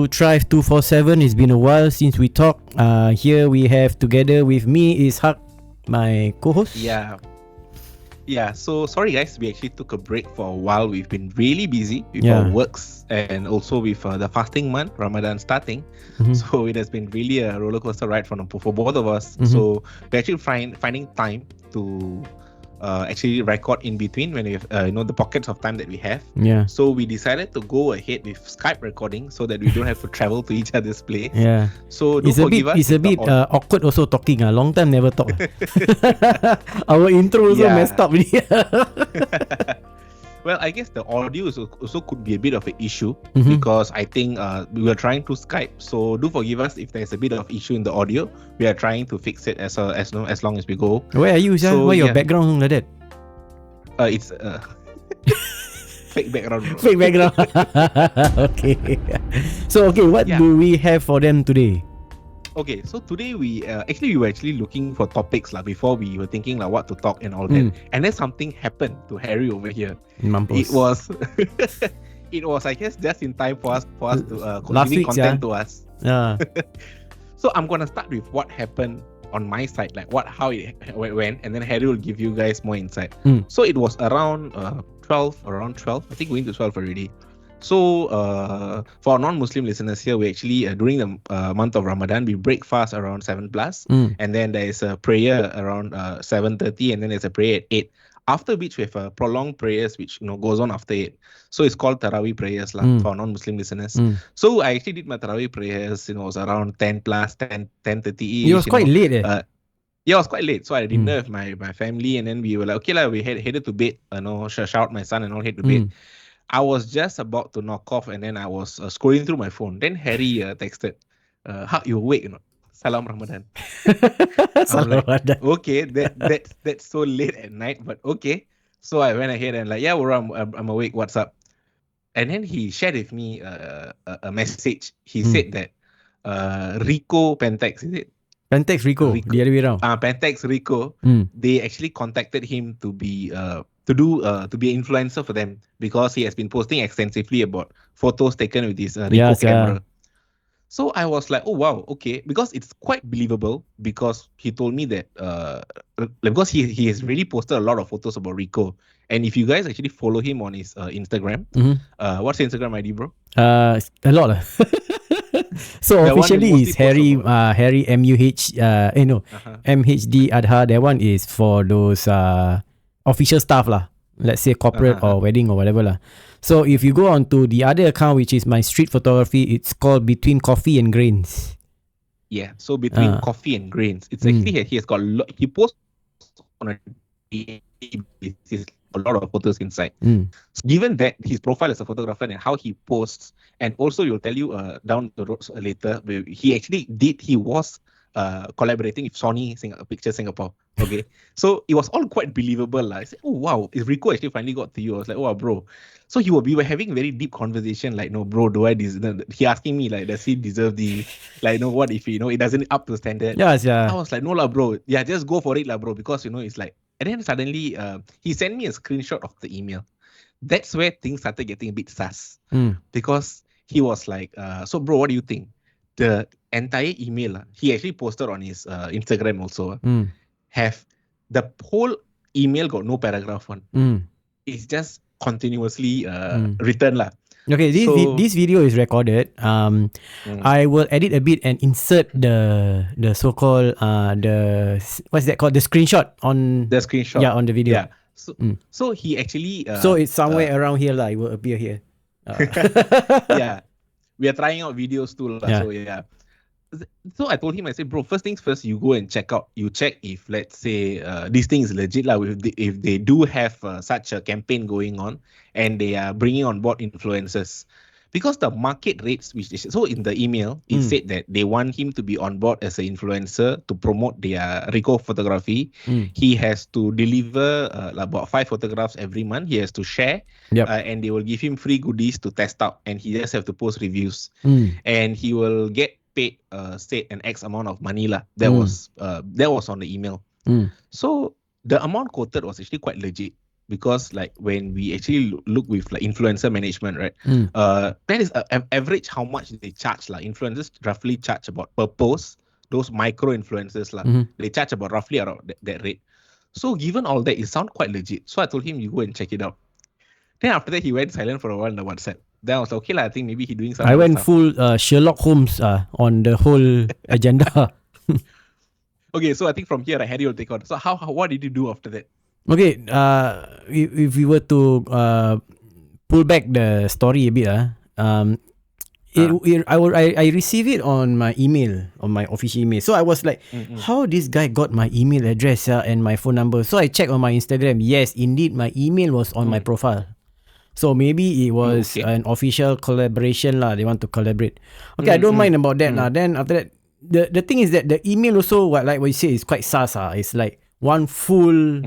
to Thrive 247. It's been a while since we talked. Here we have together with me is Haq, my co-host. Yeah, so sorry guys, we actually took a break for a while. We've been really busy with our works and also with the fasting month, Ramadan starting. So it has been really a roller coaster ride for both of us. So we're actually finding time to actually record in between when we have the pockets of time that we have. So we decided to go ahead with Skype recording so that we don't have to travel to each other's place. So it's a bit awkward also talking. Long time never talk. Our intro also messed up. Well, I guess the audio also could be a bit of an issue because I think we were trying to Skype. So do forgive us if there's a bit of issue in the audio. We are trying to fix it as long as we go. Where are you, so, why your background like that? It's fake background, bro. Fake background. Okay. So what do we have for them today? Okay, so today we were looking for topics before we were thinking what to talk and all that. And then something happened to Harry over here. Mampus. It was I guess just in time for us to giving content to us. So I'm gonna start with what happened on my side, how it went, and then Harry will give you guys more insight. So it was around 12, I think going to 12 already. So for our non-Muslim listeners here, we actually during the month of Ramadan we break fast around 7+, and then there is a prayer around 7:30, and then there's a prayer at 8. After which we have prolonged prayers which goes on after 8. So it's called Tarawih prayers for our non-Muslim listeners. So I actually did my Tarawih prayers. It was around 10:30. It was quite late. Yeah, it was quite late. So I had dinner with my family, and then we were like, okay we headed to bed. Shout my son and all, head to bed. I was just about to knock off, and then I was scrolling through my phone. Then Harry texted, "How you awake? Salam Ramadan." Salam Ramadan. Okay, that's so late at night, but okay. So I went ahead and I'm awake. What's up? And then he shared with me a message. He said that Rico PENTAX, is it? PENTAX RICOH, the other way around. PENTAX RICOH. They actually contacted him to be to be an influencer for them because he has been posting extensively about photos taken with his Ricoh camera. So I was like, oh wow, okay, because it's quite believable because he told me that because he has really posted a lot of photos about Ricoh, and if you guys actually follow him on his Instagram, what's his Instagram ID, bro? A lot. So that officially is Harry MUH MHD Adha. That one is for those official stuff lah. Let's say corporate or wedding or whatever lah. So if you go on to the other account, which is my street photography, it's called Between Coffee and Grains. Yeah, so Between Coffee and Grains. It's actually he has got he posts on a daily basis a lot of photos inside. So given that his profile as a photographer and how he posts, and also he'll tell you down the road later, he was collaborating with Sony Picture Singapore. Okay, so it was all quite believable. I said, oh wow, is Ricoh actually finally got to you? I was like, oh wow, bro. So we were having very deep conversation, no bro, do I deserve? He asking me does he deserve the what if it doesn't up to standard? Yeah. I was like, no lah bro, just go for it lah bro, because it's and then suddenly he sent me a screenshot of the email. That's where things started getting a bit sus, because he was like, so bro, what do you think? The entire email he actually posted on his Instagram also have the whole email got no paragraph one. It's just continuously written lah. Okay, this video is recorded. I will edit a bit and insert the so-called what's that called? The screenshot on the screenshot. Yeah, on the video. Yeah. So he actually so it's somewhere around here lah. It will appear here. Yeah, we are trying out videos too lah. So yeah. So I told him, I said, bro, first things first, you go and check if, let's say, this thing is legit lah. If they do have such a campaign going on and they are bringing on board influencers, because the market rates, so in the email, it said that they want him to be on board as an influencer to promote their Ricoh photography. He has to deliver about 5 photographs every month. He has to share, and they will give him free goodies to test out, and he just have to post reviews, and he will get paid state an X amount of money lah. That was on the email. So the amount quoted was actually quite legit. because like when we actually look with like influencer management, right? That is average how much they charge lah. Influencers roughly charge about per post. Those micro influencers lah, they charge about roughly around that rate. So given all that, it sounds quite legit. So I told him, you go and check it out. Then after that, he went silent for a while on the WhatsApp. Then I was like, okay lah, I think maybe he doing something. I went full Sherlock Holmes on the whole agenda. Okay, so I think from here, Harry will take on. So what did you do after that? Okay, if we were to pull back the story a bit, I received it on my email, on my official email. So I was like, how this guy got my email address and my phone number? So I checked on my Instagram. Yes, indeed, my email was on my profile. So maybe it was an official collaboration lah. They want to collaborate. Okay, I don't mind about that lah. Then after that, the thing is that the email also, like what you say, is quite sus. It's like one full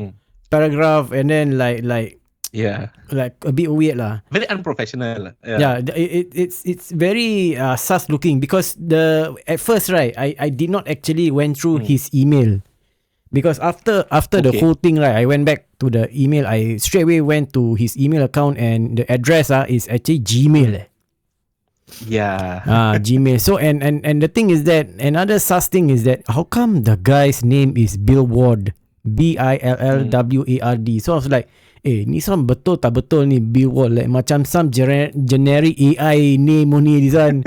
paragraph and then like a bit weird lah. Very unprofessional. Yeah, it's very sus looking because at first, right, I did not actually went through his email. Because after the whole thing, right, I went back to the email. I straight away went to his email account and the address is actually Gmail. Yeah. Gmail. So and the thing is that another sus thing is that how come the guy's name is Bill Ward, Billward? So I was like, ni some betul tak betul ni Bill Ward, like macam some generic AI name only this one.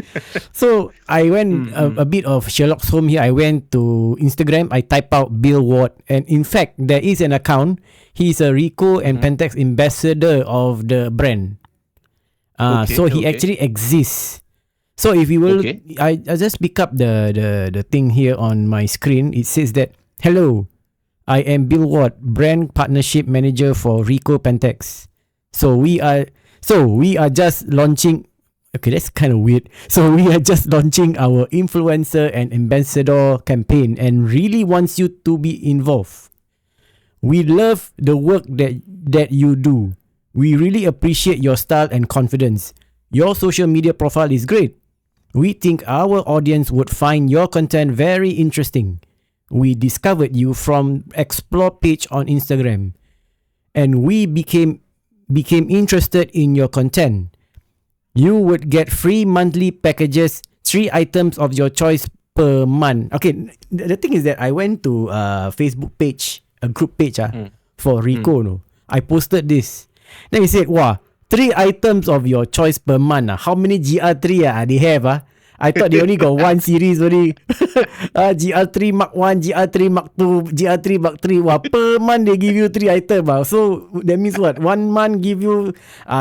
So I went a bit of Sherlock Holmes here. I went to Instagram, I type out Bill Ward, and in fact there is an account. He's a Ricoh and PENTAX ambassador of the brand. So he actually exists. So if you will, I just pick up the thing here on my screen. It says that, hello, I am Bill Ward, brand partnership manager for Ricoh PENTAX. So we are just launching. Okay, that's kind of weird. So we are just launching our influencer and ambassador campaign and really wants you to be involved. We love the work that you do. We really appreciate your style and confidence. Your social media profile is great. We think our audience would find your content very interesting. We discovered you from Explore page on Instagram, and we became interested in your content. You would get free monthly packages, 3 items of your choice per month. Okay, the thing is that I went to Facebook page, a group page for Ricoh. No, I posted this. Then he said, "Wow, 3 items of your choice per month. How many GR3 they have? I thought they only got one series only. GR3 Mark 1, GR3 Mark 2, GR3 Mark 3. Wow, per month they give you 3 items. So that means what? 1 month give you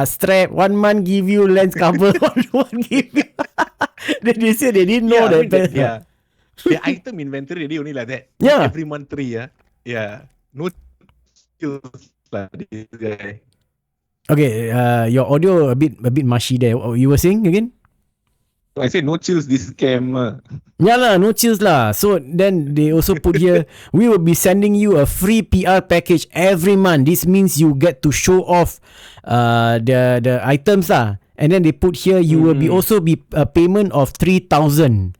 strap, 1 month give you lens cover, 1 month give you. They said they didn't know that. The item inventory they only like that. Yeah. Every month 3. Yeah. No skills like this guy. Okay, your audio a bit mushy there. You were saying again? I said no chills this scam. Yeah lah, no chills lah. So then they also put here, we will be sending you a free PR package every month. This means you get to show off the items lah. And then they put here, you will also be a payment of 3,000.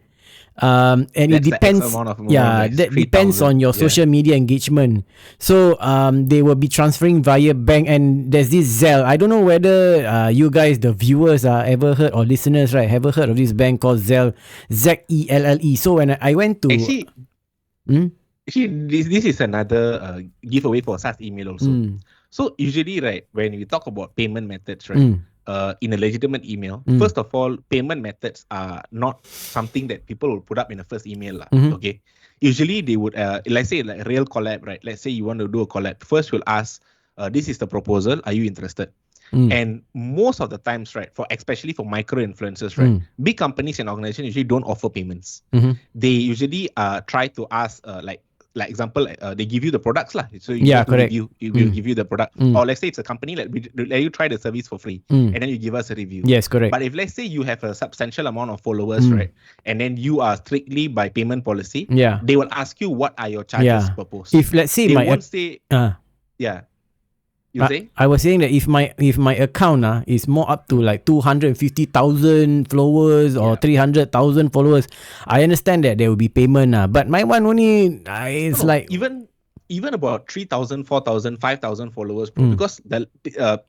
And that's it depends. That depends on your social media engagement. So they will be transferring via bank, and there's this Zelle. I don't know whether you guys, the viewers, ever heard, or listeners, right, ever heard of this bank called Zelle, Zelle. So when I went to actually, this is another giveaway for SaaS email also. So usually, right, when we talk about payment methods, right. In a legitimate email, first of all, payment methods are not something that people will put up in the first email. Okay. Usually they would, let's say like real collab, right? Let's say you want to do a collab. First we'll ask, this is the proposal. Are you interested? And most of the times, right, especially for micro influencers, right, big companies and organizations usually don't offer payments. They usually try to ask, like example, they give you the products lah. So you correct. Review, it will give you the product. Or let's say it's a company, let you try the service for free, and then you give us a review. Yes, correct. But if let's say you have a substantial amount of followers, right, and then you are strictly by payment policy, they will ask you what are your charges per post. If let's say they won't say, you say? I was saying that if my account is more up to like 250,000 followers or 300,000 followers, I understand that there will be payment. But my one only, it's like even even about 3,000, 4,000, 5,000 followers, bro, because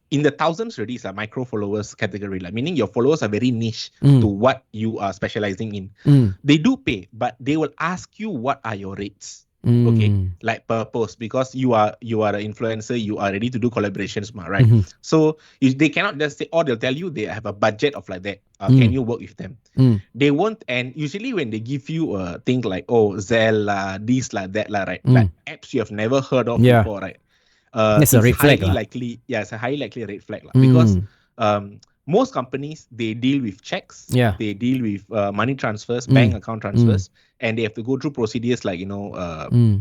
in the thousands already is a micro followers category, like meaning your followers are very niche to what you are specializing in. They do pay, but they will ask you what are your rates. Okay, like per post, because you are an influencer, you are ready to do collaborations, right? So they cannot just say, or they'll tell you they have a budget of like that. Can you work with them? They won't, and usually when they give you a thing like Zelle, this like that, right? Like apps you have never heard of before, right? That's a red flag, it's a highly likely red flag, because most companies, they deal with checks, they deal with money transfers, bank account transfers, and they have to go through procedures like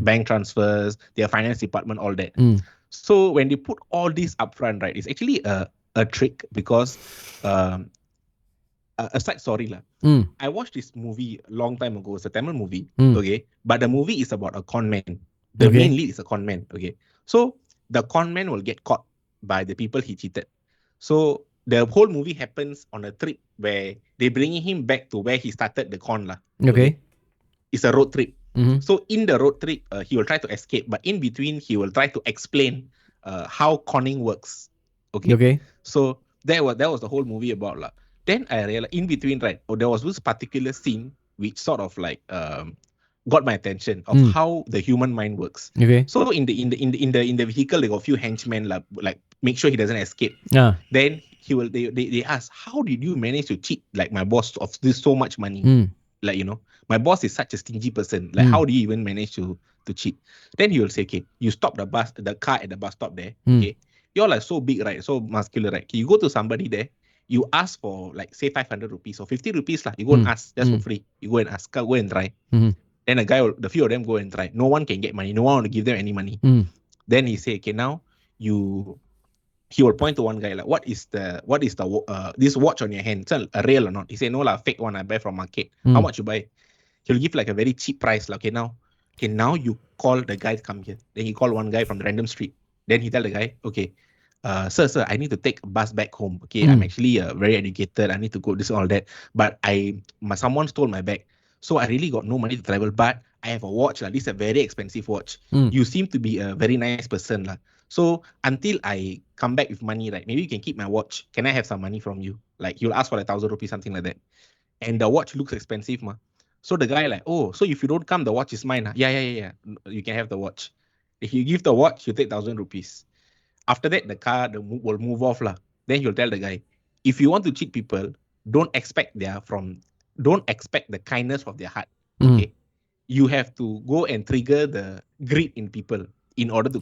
bank transfers, their finance department, all that. So when they put all this upfront, right, it's actually a trick, because a side story lah. I watched this movie a long time ago. It's a Tamil movie, okay, but the movie is about a con man. The main lead is a con man, okay. So the con man will get caught by the people he cheated. So the whole movie happens on a trip where they bringing him back to where he started the con lah. Okay. It's a road trip. So in the road trip, he will try to escape, but in between, he will try to explain how conning works. Okay. So that was the whole movie about lah. Then I realized in between, right, there was this particular scene which sort of like got my attention of how the human mind works. Okay. So in the vehicle, they got a few henchmen like make sure he doesn't escape. Then they ask, how did you manage to cheat like my boss of this so much money? Like, my boss is such a stingy person. Like, how do you even manage to cheat? Then he will say, okay, you stop the car at the bus stop there. Okay, you're like so big, right? So muscular, right? You go to somebody there. You ask for like say 500 rupees or 50 rupees lah. You go and ask just for free. You go and ask, go and try. Then the few of them go and try. No one can get money. No one want to give them any money. Then he say, okay, now he will point to one guy like, what is the this watch on your hand? Is it a real or not? He say, no lah, fake one I buy from market. How much you buy? He'll give like a very cheap price. Like, okay, now you call the guy to come here. Then he call one guy from the random street. Then he tell the guy, okay, sir, I need to take a bus back home. Okay, I'm actually very educated. I need to go this and all that. But someone stole my bag. So I really got no money to travel. But I have a watch. This is a very expensive watch. You seem to be a very nice person. So until I come back with money, right, maybe you can keep my watch. Can I have some money from you? Like, you'll ask for 1,000 rupees, something like that. And the watch looks expensive, ma. So the guy like, oh, so if you don't come, the watch is mine. Yeah. You can have the watch. If you give the watch, you take 1,000 rupees. After that, the car will move off lah. Then you'll tell the guy, if you want to cheat people, don't expect the kindness of their heart. Okay, you have to go and trigger the greed in people in order to.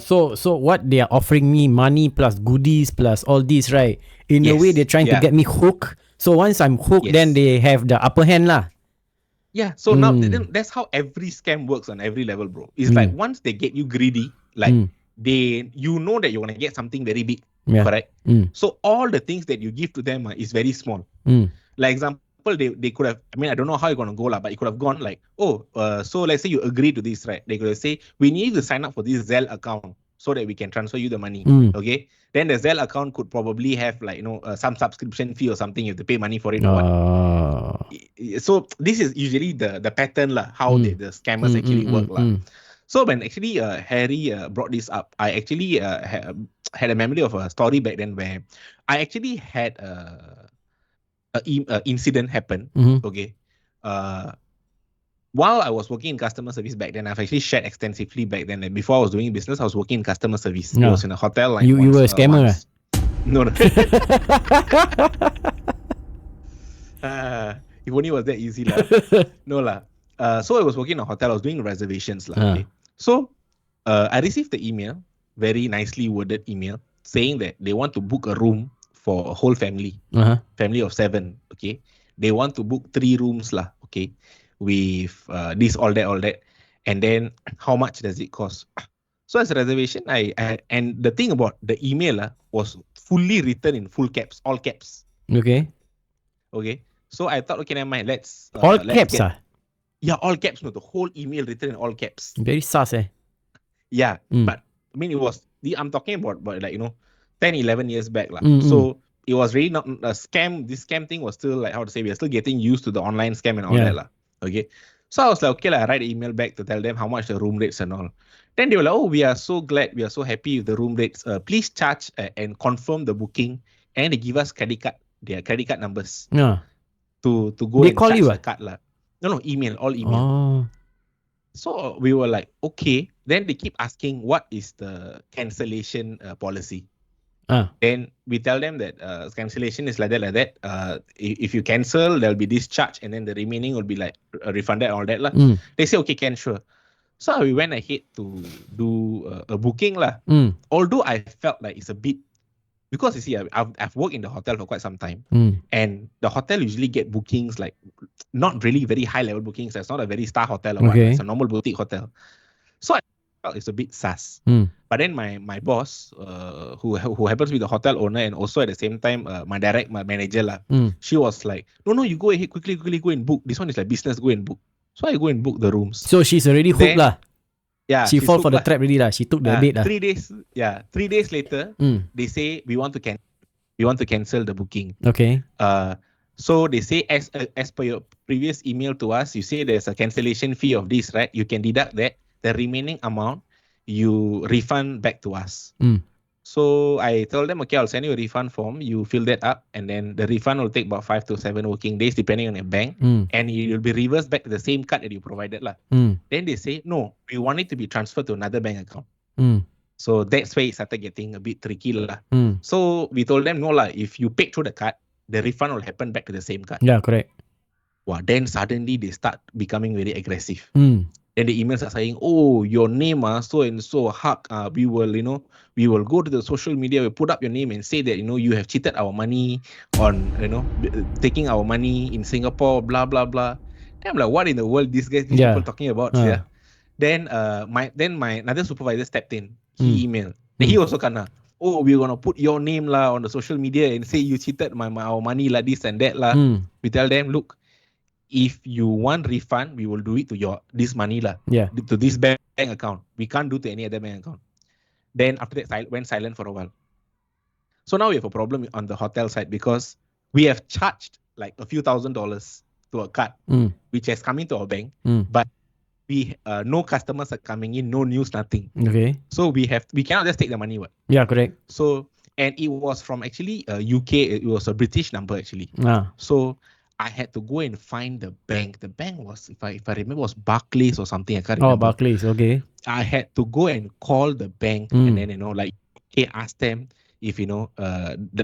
So what they are offering me, money plus goodies plus all this, right? In a way, they're trying to get me hooked. So once I'm hooked, then they have the upper hand lah. Yeah. So now that's how every scam works on every level, bro. It's like once they get you greedy, like. You know that you're going to get something very big, correct? So all the things that you give to them is very small. Like example, they could have, I don't know how you're going to go, but it could have gone like, so let's say you agree to this, right? They could have say, we need to sign up for this Zelle account so that we can transfer you the money, okay? Then the Zelle account could probably have like, some subscription fee or something. You have to pay money for it or what. So this is usually the pattern how the scammers actually work. So when actually Harry brought this up, I actually had a memory of a story back then where I actually had a incident happen. Okay, while I was working in customer service back then, I've actually shared extensively back then. And before I was doing business, I was working in customer service. I was in a hotel. Like you were a scammer. No. If only it was that easy lah. No lah. So I was working in a hotel. I was doing reservations lah. Okay. So, I received the email, very nicely worded email, saying that they want to book a room for a whole family, family of 7. Okay, they want to book 3 rooms lah. Okay, with this, all that, and then how much does it cost? So as a reservation, I and the thing about the email was fully written in full caps, all caps. Okay. So I thought, okay, never mind. Let's all caps. Yeah, all caps. No, the whole email written in all caps. Very sus, Yeah, but it was. I'm talking about like 10, 11 years back lah. So it was really not a scam. This scam thing was still like, how to say, we are still getting used to the online scam and all that lah. Okay, So I was like, okay, I write an email back to tell them how much the room rates and all. Then they were like, oh, we are so glad, we are so happy with the room rates. Please charge and confirm the booking, and they give us their credit card numbers. Yeah. To go They and call charge you, the card lah. No, all email. Oh. So we were like, okay. Then they keep asking, what is the cancellation policy? Then we tell them that cancellation is like that. If you cancel, there'll be this charge, and then the remaining will be like refunded, all that lah. They say, okay, sure. So we went ahead to do a booking lah. Although I felt like it's a bit, because you see, I've worked in the hotel for quite some time, and the hotel usually get bookings like not really very high level bookings. It's not a very star hotel or Okay. It's a normal boutique hotel. So I felt it's a bit sus. But then my boss, who happens to be the hotel owner and also at the same time my manager lah, she was like, no, you go ahead quickly go and book. This one is like business, go and book. So I go and book the rooms. So she's already hooked lah. Yeah, she fall for the trap already lah. She took the bait lah. 3 days later, they say we want to cancel the booking. Okay. So they say as per your previous email to us, you say there's a cancellation fee of this, right? You can deduct that. The remaining amount you refund back to us. So I told them, okay, I'll send you a refund form. You fill that up, and then the refund will take about 5 to 7 working days, depending on your bank. And it will be reversed back to the same card that you provided lah. Then they say, no, we want it to be transferred to another bank account. So that's where it started getting a bit tricky lah. So we told them, no lah, if you paid through the card, the refund will happen back to the same card. Yeah, correct. Wow, then suddenly they start becoming very aggressive. Then the emails are saying, oh, your name so and so, Huck, we will go to the social media, we put up your name and say that, you have cheated our money on, taking our money in Singapore, blah, blah, blah. Then I'm like, what in the world these people talking about? Yeah. Then my another supervisor stepped in. He emailed. Then he also kinda, oh, we're gonna put your name lah on the social media and say you cheated our money lah, this and that lah. We tell them, look, if you want refund, we will do it to this money lah. Yeah. To this bank account. We can't do to any other bank account. Then after that, went silent for a while. So now we have a problem on the hotel side because we have charged like a few $1,000s to a card, which has come into our bank, but we no customers are coming in, no news, nothing. Okay. So we cannot just take the money. What? Yeah, correct. So, and it was from actually UK. It was a British number actually. So I had to go and find the bank. The bank was, if I remember, was Barclays or something. I can't remember. Oh, Barclays. Okay. I had to go and call the bank and then ask them if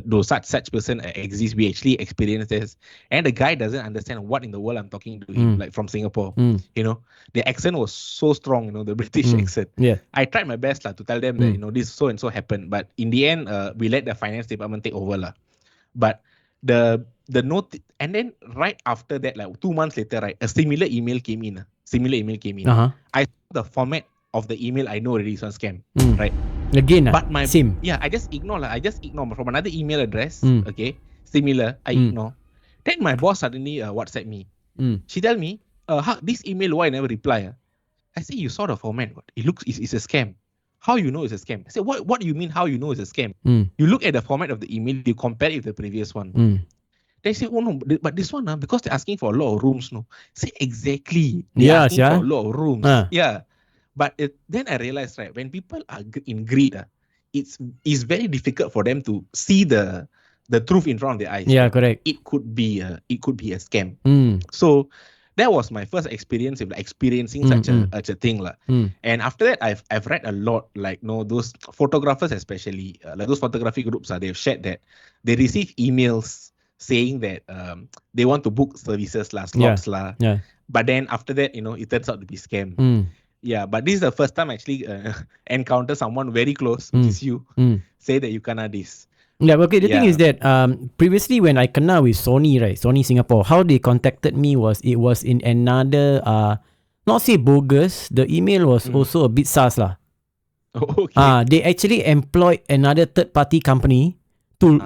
those such person exists. We actually experienced this, and the guy doesn't understand what in the world I'm talking to him, like from Singapore. The accent was so strong. The British accent. Yeah. I tried my best to tell them that this so and so happened, but in the end, we let the finance department take over lah. But the note, and then right after that, like 2 months later, right, a similar email came in. I saw the format of the email. I know already it's a scam, right? Again, but same. Yeah, I just ignore from another email address. Okay, similar. I ignore. Then my boss suddenly WhatsApp me. She tell me, this email, why I never reply? I say, you saw the format. What? It looks it's a scam. How you know it's a scam? I say, what do you mean? How you know it's a scam? You look at the format of the email. You compare it with the previous one. They say, oh no, but this one, because they're asking for a lot of rooms, no. Say exactly. They're asking for a lot of rooms. Yeah. But then I realized, right, when people are in greed, it's very difficult for them to see the truth in front of their eyes. Yeah, correct. It could be a scam. So that was my first experience of experiencing such a thing lah. And after that, I've read a lot, like those photographers especially, like those photography groups they've shared that they receive emails saying that they want to book services slots lah. Yeah. But then after that, it turns out to be scam. Yeah, but this is the first time I actually encounter someone very close, which is you, say that you kena this. Yeah, okay. The thing is that previously when I kena with Sony, right, Sony Singapore, how they contacted me was it was in another not say bogus. The email was also a bit sus lah. Okay. They actually employed another third party company to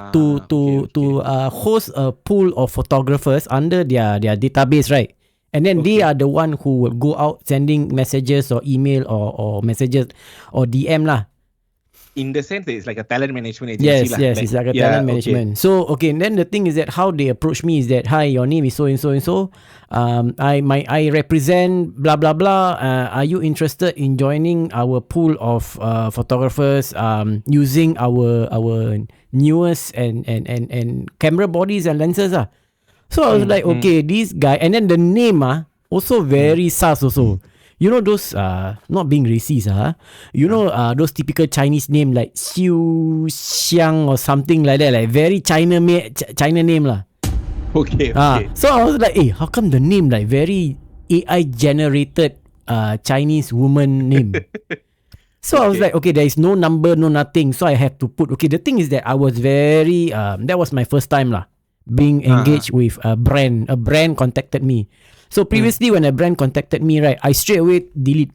host a pool of photographers under their database, right? And then they are the one who will go out sending messages or email or messages or DM lah. in the sense that it's like a talent management agency. Yes, it's like a talent management. So, okay, and then the thing is that how they approach me is that, hi, your name is so and so and so. I represent blah blah blah. Are you interested in joining our pool of photographers using our newest and camera bodies and lenses? So I was like, okay, this guy, and then the name also very sus also. You know those not being racist you know those typical Chinese name like Xiu Xiang or something like that, like very China name lah. Okay. So I was like, how come the name like very AI generated Chinese woman name? So I was like, okay, there is no number, no nothing. So I have to put, okay, the thing is that I was very that was my first time lah being engaged with a brand. A brand contacted me. So previously when a brand contacted me, right, I straight away delete,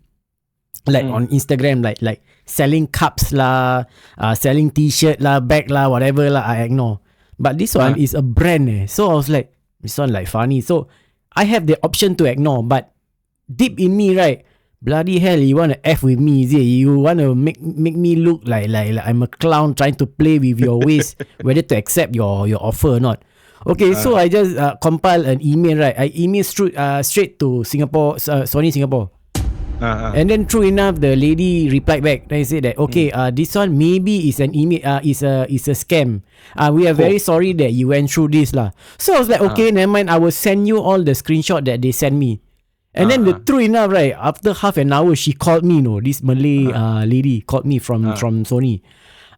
like on Instagram, like selling cups lah, selling t-shirt lah, bag lah, whatever lah, I ignore. But this one is a brand So I was like, this one like funny. So I have the option to ignore, but deep in me, right, bloody hell, you want to F with me, is it? You want to make me look like I'm a clown trying to play with your waist, whether to accept your offer or not. Okay, so I just compile an email, right? I email straight to Singapore, Sony Singapore. And then true enough, the lady replied back. They said that, okay, this one maybe is an email, is a scam. We are very sorry that you went through this lah. So I was like, okay, never mind. I will send you all the screenshot that they sent me. And then the true enough, right? After half an hour, she called me. This Malay lady called me from Sony.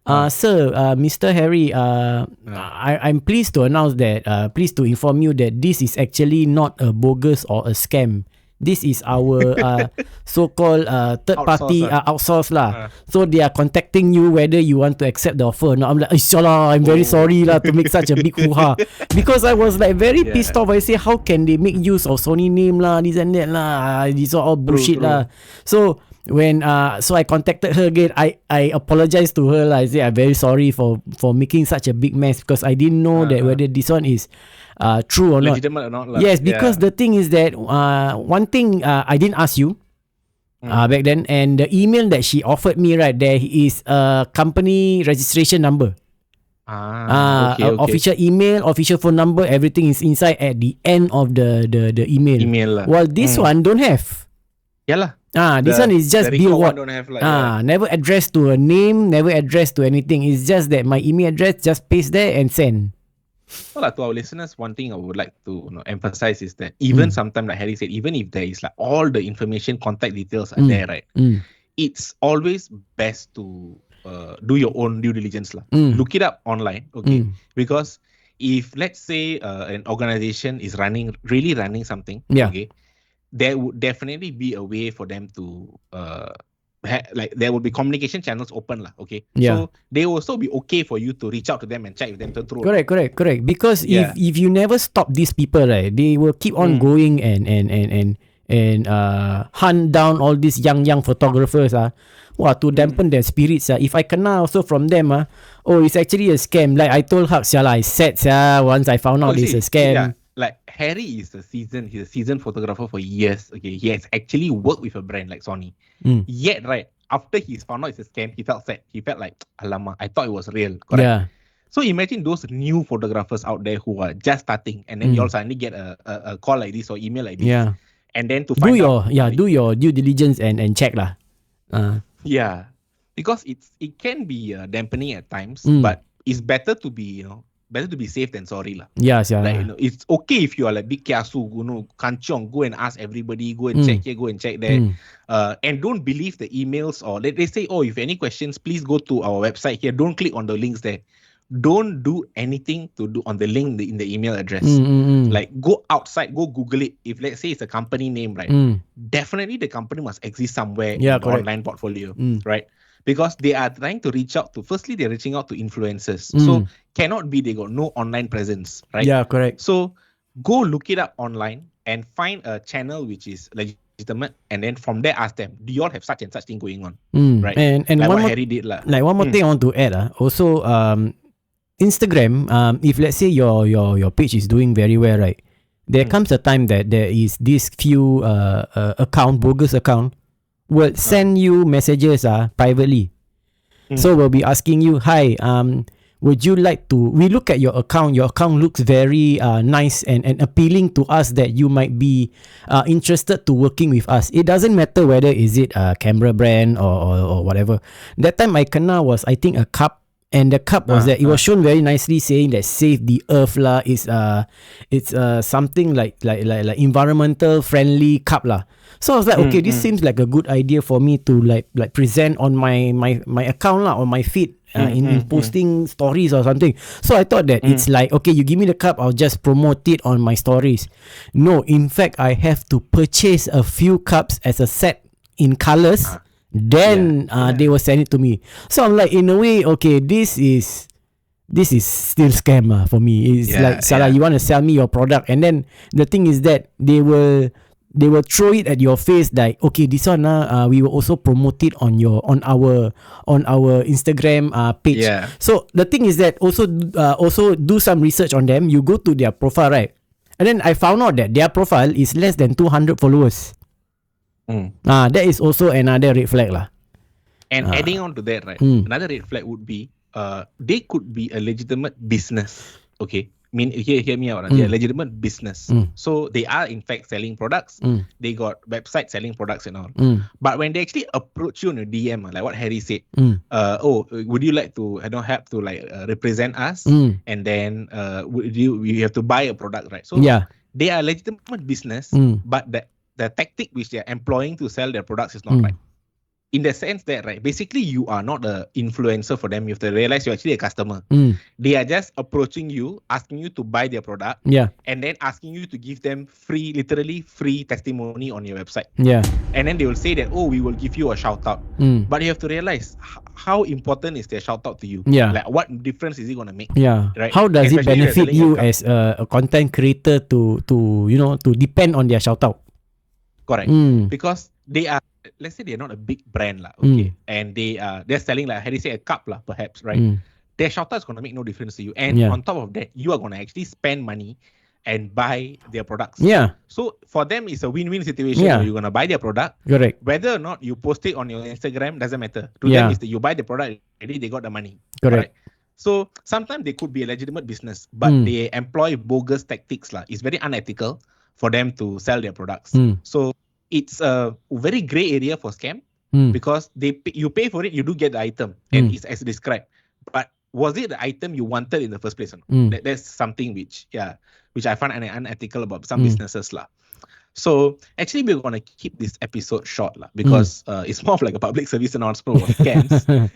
Sir, Mr. Harry, I'm pleased to announce that, pleased to inform you that this is actually not a bogus or a scam. This is our so-called third party outsource lah. So they are contacting you whether you want to accept the offer or not. I'm like, I'm very sorry lah to make such a big hoo-ha. Because I was like very pissed off. I say, how can they make use of Sony name lah, this and that lah. These are all bullshit lah. So when so I contacted her again, I apologized to her lah. I say I'm very sorry for making such a big mess, because I didn't know that whether this one is true or not. Legitimate or not lah. Yes, because the thing is that one thing I didn't ask you back then, and the email that she offered me, right, there is a company registration number. Okay. Official email, official phone number, everything is inside at the end of the email. Well, this one don't have. Yalah. This one is just deal what. Never addressed to a name, never addressed to anything. It's just that my email address, just paste there and send. Well, to our listeners, one thing I would like to emphasize is that even sometimes, like Harry said, even if there is like all the information, contact details are there, right? It's always best to do your own due diligence lah. Look it up online, okay? Because if let's say an organization is really running something, okay, there would definitely be a way for them to like there will be communication channels open lah, okay? So they will also be okay for you to reach out to them and check with them through. Correct. Because if you never stop these people, right, they will keep on going and hunt down all these young photographers to dampen their spirits. If I kena also from them, it's actually a scam. Like I told Hak, I said once I found out it's a scam. Like Harry is he's a seasoned photographer for years. Okay, he has actually worked with a brand like Sony. Yet, right, after he found out it's a scam, he felt sad. He felt like, alamak, I thought it was real. Correct? Yeah. So imagine those new photographers out there who are just starting, and then you all suddenly get a call like this or email like this. Yeah. And then to find do your due diligence and check lah. Yeah, because it can be dampening at times, but it's better to be better to be safe than sorry lah. Yes, yeah. Like, it's okay if you are like big kiasu, kanchong, go and ask everybody, go and check here, go and check there, and don't believe the emails, or they say, if any questions, please go to our website here. Don't click on the links there. Don't do anything to do on the link in the email address. Like go outside, go Google it. If let's say it's a company name, right? Definitely the company must exist somewhere in the online portfolio, right? Because they are trying to reach out to, firstly, they're reaching out to influencers. So cannot be they got no online presence, right? Yeah, correct. So go look it up online and find a channel which is legitimate, and then from there ask them, do you all have such and such thing going on? Right? And like one what more, Harry did lah. Like one more thing I want to add. Also, Instagram, if let's say your page is doing very well, right? There comes a time that there is this few bogus account will send you messages privately. So we'll be asking you, hi, would you like to, we look at your account looks very nice and appealing to us that you might be interested to working with us. It doesn't matter whether is it a camera brand or whatever. That time I kena was, I think, a cup. And the cup was that it was shown very nicely saying that save the earth lah. It's something like environmental friendly cup lah. So I was like, okay, this seems like a good idea for me to like present on my account lah, on my feed. In posting stories or something. So I thought that it's like, okay, you give me the cup, I'll just promote it on my stories. No, in fact, I have to purchase a few cups as a set in colors. Then they will send it to me. So I'm like, in a way, okay, this is still scam for me. It's like, Salah, you want to sell me your product, and then the thing is that they will throw it at your face like, okay, this one we will also promote it on our Instagram page. So the thing is that also do some research on them. You go to their profile, right? And then I found out that their profile is less than 200 followers. That is also another red flag lah. And adding on to that, right, another red flag would be they could be a legitimate business. Okay, I mean, hear me out. They're a legitimate business. So they are in fact selling products. They got websites selling products and all. But when they actually approach you on a DM, like what Harry said, would you like to help to like represent us? And then you have to buy a product, right? So they are a legitimate business, but the tactic which they are employing to sell their products is not right. In the sense that, right, basically you are not an influencer for them. You have to realize you're actually a customer. They are just approaching you, asking you to buy their product, and then asking you to give them literally free testimony on your website. And then they will say that, oh, we will give you a shout out. But you have to realize how important is their shout out to you. Like, what difference is it going to make? Right? How does it benefit you as a content creator to depend on their shout out? Correct. Because they are, let's say they're not a big brand lah, okay, and they're selling, like Harry said, a cup lah, perhaps, right? Their shout out is going to make no difference to you, and on top of that, you are going to actually spend money and buy their products. So for them, it's a win-win situation. You're going to buy their product. Correct. Whether or not you post it on your Instagram doesn't matter. To them, is that you buy the product, already they got the money. Correct. Right? So sometimes they could be a legitimate business, but they employ bogus tactics lah. It's very unethical for them to sell their products. So it's a very gray area for scam because you pay for it, you do get the item, and it's as described. But was it the item you wanted in the first place? That's something which I find unethical about some businesses lah. So actually, we're gonna keep this episode short lah, because it's more of like a public service announcement of scams.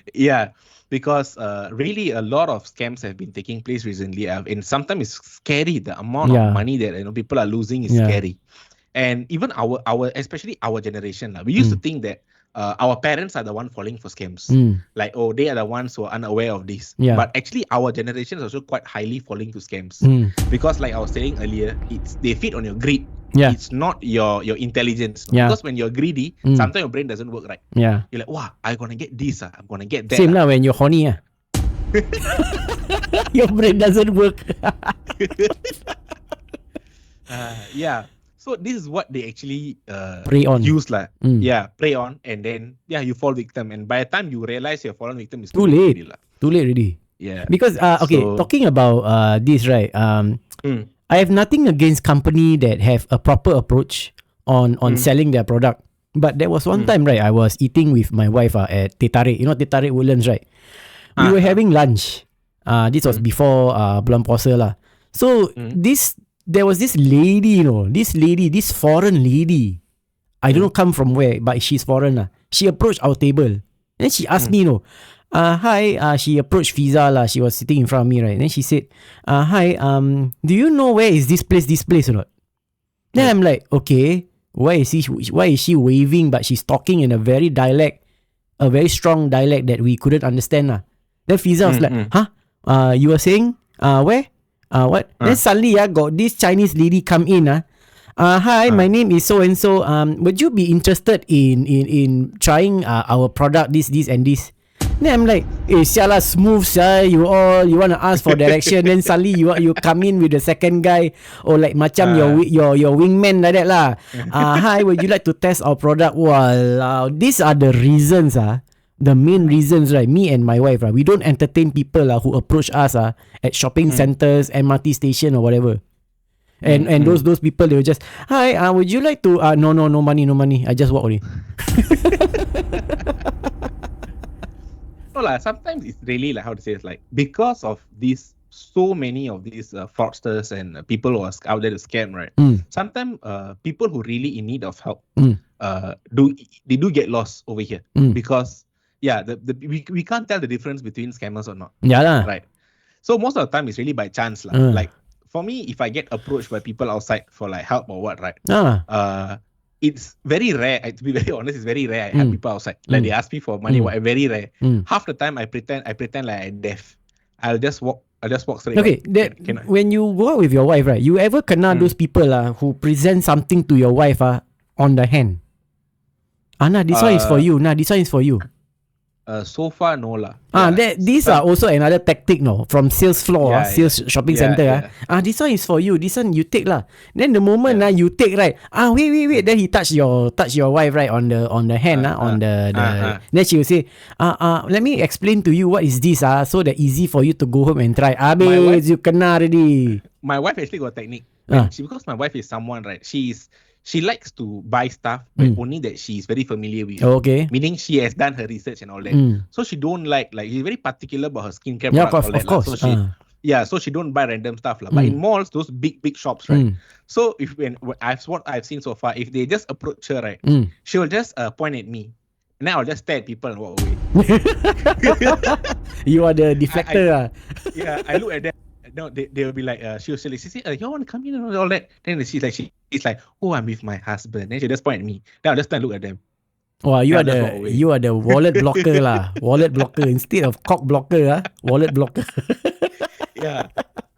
Because really a lot of scams have been taking place recently, and sometimes it's scary. The amount of money that people are losing is scary. And even our especially our generation, we used to think that our parents are the one falling for scams. Like, oh, they are the ones who are unaware of this. But actually, our generation is also quite highly falling to scams. Because like I was saying earlier, they feed on your greed. It's not your intelligence. Because when you're greedy, sometimes your brain doesn't work right. You're like, wow, I'm gonna get this. I'm gonna get that. Same lah when you're horny. Your brain doesn't work. So this is what they actually prey on. Use lah. Prey on, and then you fall victim. And by the time you realize you're fallen victim, it's too late. Too late already. Because talking about this, right? I have nothing against company that have a proper approach on selling their product. But there was one time, right? I was eating with my wife at Teh Tarik. You know Teh Tarik Woodlands, right? We were having lunch. This was before bulan puasa lah. So there was this lady, this foreign lady. I don't know come from where, but she's foreign. She approached our table. And she asked me, hi, she approached Fiza lah. She was sitting in front of me, right? And then she said, hi, do you know where is this place or not? Then I'm like, okay, why is she waving, but she's talking in a very strong dialect that we couldn't understand lah. Then Fiza was like, huh? You were saying, where? What? Then suddenly got this Chinese lady come in. Hi, my name is so and so. Would you be interested in trying our product, this and this? Then I'm like, sialah, smooth, you want to ask for direction, then suddenly you come in with the second guy, or like macam your wingman like that lah. Hi, would you like to test our product? Wow, these are the reasons the main reasons, right, me and my wife, right, we don't entertain people who approach us at shopping centers, MRT station or whatever. And those people, they will just, hi, would you like to, no money, I just walk only. No, sometimes it's really like, how to say, it's like, because of these, so many of these fraudsters and people who are out there to scam, right? Sometimes people who really in need of help, they do get lost over here. Because, we can't tell the difference between scammers or not. Yeah lah. Right. So most of the time, it's really by chance. Like, for me, if I get approached by people outside for like help or what, right? It's very rare. To be very honest, it's very rare. I have people outside. Like they ask me for money, what? Very rare. Half the time I pretend like I'm deaf. I'll just walk straight. Okay, when you go out with your wife, right? You ever kena those people who present something to your wife on the hand? Nah, this one is for you. Nah, this one is for you. So far, no lah. These are also another tactic, no, from sales floor, sales shopping center. This one is for you. This one you take lah. Then the moment you take, right? Wait. Then he touch your wife, right, on the hand, on the. Then she will say, let me explain to you what is this, so that easy for you to go home and try. You kena already. My wife actually got a technique. Because my wife is someone, right? She likes to buy stuff, but only that she is very familiar with. Okay. Meaning she has done her research and all that. So she don't like she's very particular about her skincare products. Of course. So she don't buy random stuff. But in malls, those big shops, right? So what I've seen so far, if they just approach her, right, she will just point at me. And then I'll just stare at people and walk away. You are the deflector. I look at them. No, they'll be like, she say, you want to come in and all that? Then she's like, oh, I'm with my husband. Then she just point at me. Then I'll just stand and look at them. Oh, you are the wallet blocker lah. Wallet blocker instead of cock blocker, wallet blocker.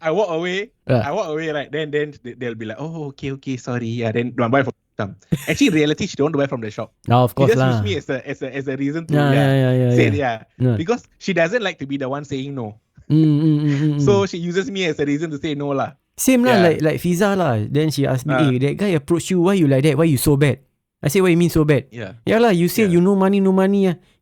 I walk away, right? Then they'll be like, oh, okay, sorry. Then my wife will come. Actually, in reality, she don't buy from the shop. Of course lah. She just use me as a reason to say because she doesn't like to be the one saying no. So she uses me as a reason to say no lah. Same lah, like Fiza lah. Then she asked me, that guy approached you, why you like that? Why you so bad? I say, what you mean so bad? Yeah lah, you say you no money.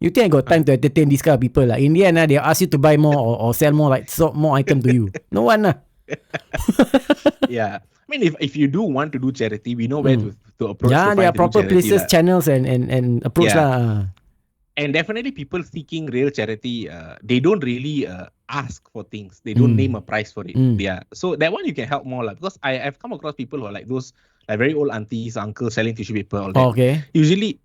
You think I got time to entertain these kind of people lah? In the end, they'll ask you to buy more or sell more, like more item to you. No one lah. I mean, if you do want to do charity, we know where to approach. There are proper places, channels and approach lah. And definitely people seeking real charity, they don't really ask for things. They don't name a price for it. So that one you can help more lah. Because I've come across people who are like those like very old aunties, uncles selling tissue paper all that. Okay. Usually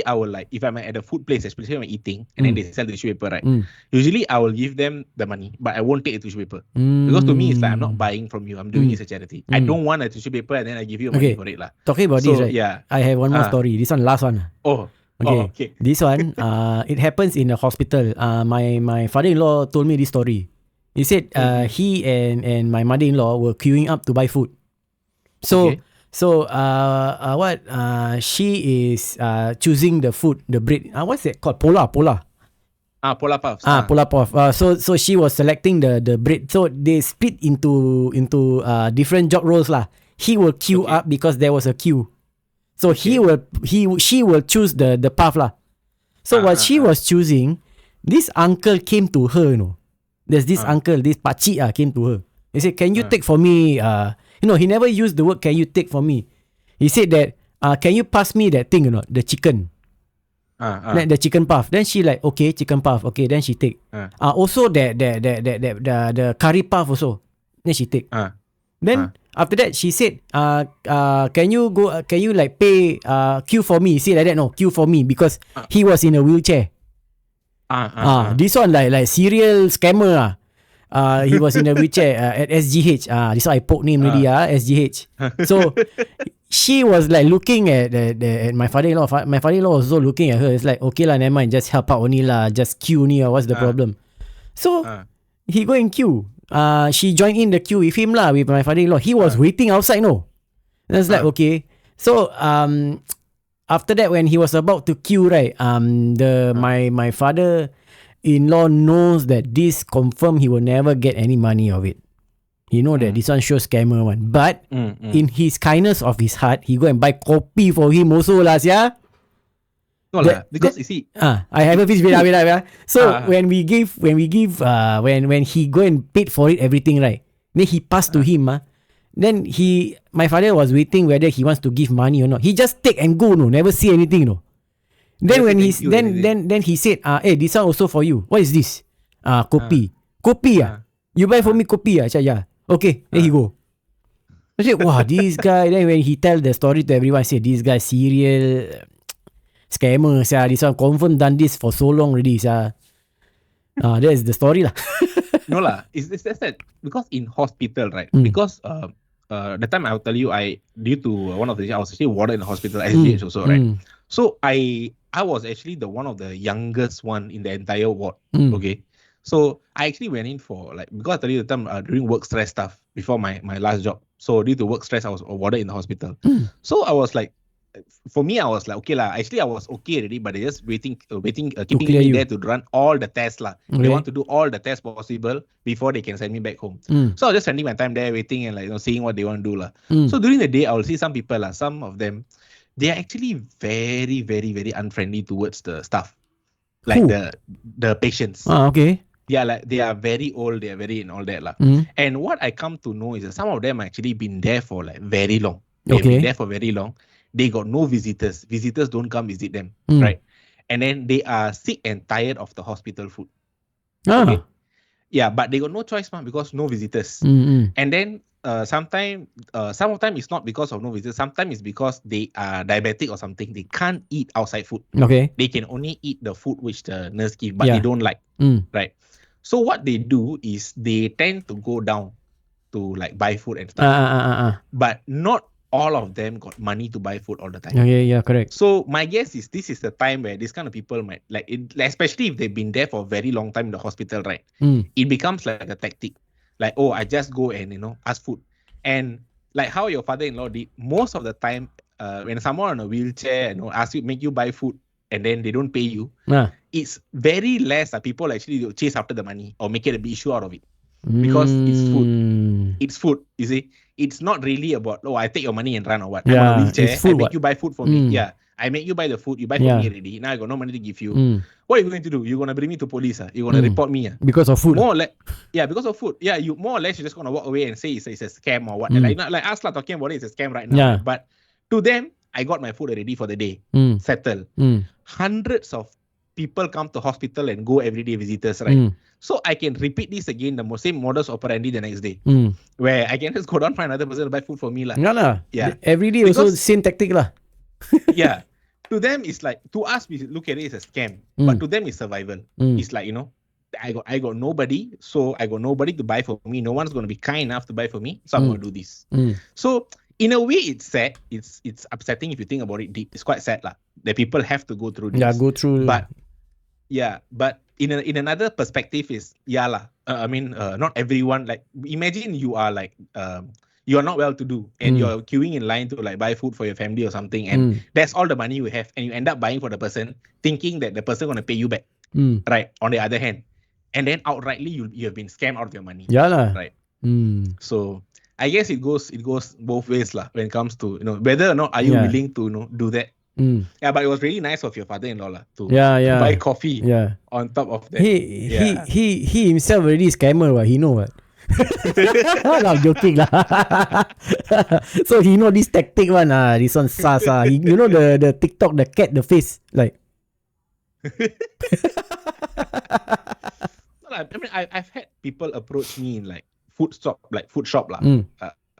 I will like, if I'm at a food place, especially when I'm eating, and then they sell the tissue paper, right? Usually I will give them the money, but I won't take the tissue paper. Because to me, it's like, I'm not buying from you. I'm doing it as a charity. I don't want a tissue paper and then I give you money for it lah. Talking about this, right? I have one more story. This one, last one. Okay. This one, it happens in a hospital. My father-in-law told me this story. He said he and my mother-in-law were queuing up to buy food. So she is choosing the food, the bread. What's it called? Polar. Polar puffs. Polar puff. So she was selecting the bread. So they split into different job roles lah. He will queue up because there was a queue. So she will choose the puff lah. So what she was choosing, this uncle came to her, There's this uncle, this pakcik came to her. He said, can you take for me, he never used the word, can you take for me? He said that, can you pass me that thing, the chicken? Like the chicken puff. Then she like, okay, chicken puff. Okay, then she take. Also the curry puff also. Then she take. Then after that she said, can you like pay queue for me? He said like that, no, queue for me because he was in a wheelchair. This one like serial scammer. He was in a wheelchair at SGH. This one I poke name already. SGH. So she was like looking at my father-in-law. My father-in-law was also looking at her. It's like, okay lah, never mind, just help out only lah, just queue only. What's the problem? So he go in queue. She joined in the queue with him lah, with my father-in-law. He was waiting outside, no. And I was like, okay. So after that, when he was about to queue, right, my father-in-law knows that this confirm he will never get any money of it. He know that this one shows scammer one. But in his kindness of his heart, he go and buy kopi for him also lah, sia. No lah, because you see, I haven't finished. Wait. So when he go and paid for it everything, right? Then he passed to him, then my father was waiting whether he wants to give money or not. He just take and go, no, never say anything, no. Then when then he said, hey, this one also for you. What is this? Kopi. Kopi, you buy for me kopi, I said, yeah. Okay, there he go. I said, wow, this guy. Then when he tell the story to everyone, I said, this guy serial scammer, this one confirm done this for so long already, that is the story lah. No lah, it's that because in hospital, right? Because the time I'll tell you, due to one of the I was actually warded in the hospital, SGH also, right? So I was actually the one of the youngest one in the entire ward. Okay, so I actually went in for because I tell you the time during work stress stuff before my last job. So due to work stress, I was warded in the hospital. So I was like, for me, I was like, okay lah. Actually, I was okay already, but they just keeping me there to run all the tests lah. Okay. They want to do all the tests possible before they can send me back home. So I was just spending my time there waiting and seeing what they want to do lah. So during the day, I will see some people lah. Some of them, they are actually very, very, very unfriendly towards the staff, like the patients. Okay. Yeah, like they are very old. They are very and all that lah. And what I come to know is that some of them actually been there for very long. They've been there for very long. They got no visitors. Visitors don't come visit them, right? And then they are sick and tired of the hospital food. Okay? Yeah, but they got no choice, because no visitors. And then some of time it's not because of no visitors. Sometimes it's because they are diabetic or something. They can't eat outside food. Okay. They can only eat the food which the nurse give, but they don't like, right? So what they do is they tend to go down to buy food and stuff. But not all of them got money to buy food all the time. Yeah, correct. So my guess is this is the time where this kind of people might especially if they've been there for a very long time in the hospital, right? It becomes like a tactic. I just go and ask food. And how your father-in-law did, most of the time when someone on a wheelchair make you buy food and then they don't pay you, it's very less that people actually chase after the money or make it a big issue out of it. Because it's food. It's food, you see. It's not really about, I take your money and run or what. I'm on a wheelchair, I make you buy food for me. Yeah, I make you buy the food, you buy for me already. Now I got no money to give you. What are you going to do? You're going to bring me to police? You're going to report me? Because of food? More or less, because of food. Yeah, you more or less, you're just going to walk away and say it's a scam or what. Like us talking about it's a scam right now. Yeah. But to them, I got my food already for the day. Settled. Hundreds of people come to hospital and go everyday visitors, right? So I can repeat this again, the same modus operandi the next day, where I can just go down find another person to buy food for me lah. Yeah. Every day also same tactic lah. Yeah. To them it's to us we look at it as a scam, but to them it's survival. It's I got nobody, so I got nobody to buy for me. No one's going to be kind enough to buy for me, so I'm going to do this. So in a way, it's sad. It's upsetting if you think about it deep. It's quite sad lah that people have to go through this. Yeah, go through. But in another perspective is not everyone, imagine you are you are not well to do and you're queuing in line to buy food for your family or something, and that's all the money you have, and you end up buying for the person thinking that the person gonna pay you back, right? On the other hand, and then outrightly you have been scammed out of your money. Yeah lah. Right. So I guess it goes both ways lah when it comes to whether or not are you willing to do that. Yeah, but it was really nice of your father-in-law to buy coffee on top of that. He himself already scammer, what he know what. I'm joking lah. So he know this tactic one this one sus you know the TikTok, the cat, the face I've had people approach me in food shop lah.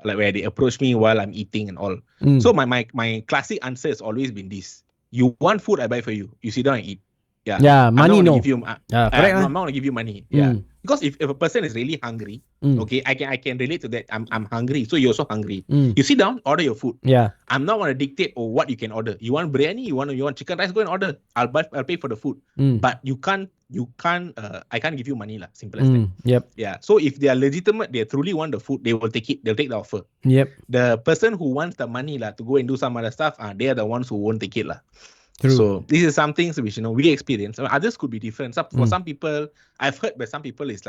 Where they approach me while I'm eating and all. So my classic answer has always been this: you want food, I buy for you. You sit down and eat. Yeah. Money no. Correct. I'm not gonna give you money. Yeah. Because if a person is really hungry, okay, I can relate to that. I'm hungry, so you're also hungry. You sit down, order your food. Yeah. I'm not gonna dictate what you can order. You want biryani, you want chicken rice, go and order. I'll pay for the food. But you can't I can't give you money lah. Simple as that. Yep. Yeah. So if they are legitimate, they truly want the food, they will take it. They'll take the offer. Yep. The person who wants the money lah to go and do some other stuff, they are the ones who won't take it lah. True. So this is some things which we experience. Others could be different. For some people, I've heard by some people it's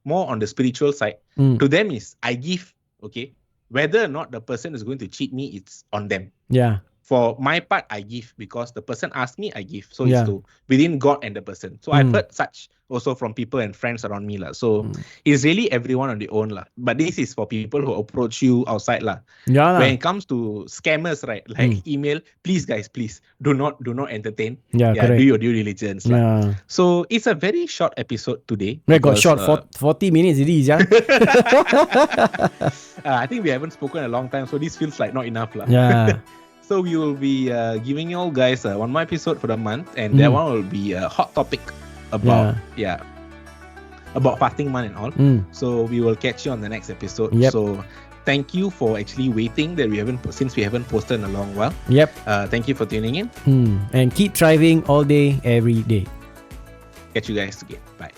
more on the spiritual side. To them is I give, okay, whether or not the person is going to cheat me, it's on them. Yeah. for my part, I give because the person asked me, I give. So it's to within God and the person. So I've heard such also from people and friends around me lah. So it's really everyone on their own lah. But this is for people who approach you outside lah. Yeah. When it comes to scammers, right? Like email, please guys, please do not entertain. Yeah, correct. Do your due diligence lah. Yeah. So it's a very short episode today. We got short 40 minutes it is, yeah. I think we haven't spoken in a long time, so this feels like not enough lah. Yeah. So we will be giving you all guys one more episode for the month, and that one will be a hot topic about about fasting month and all. So we will catch you on the next episode. Yep. So thank you for actually waiting that we haven't posted in a long while. Yep. Thank you for tuning in. And keep thriving all day, every day. Catch you guys again. Bye.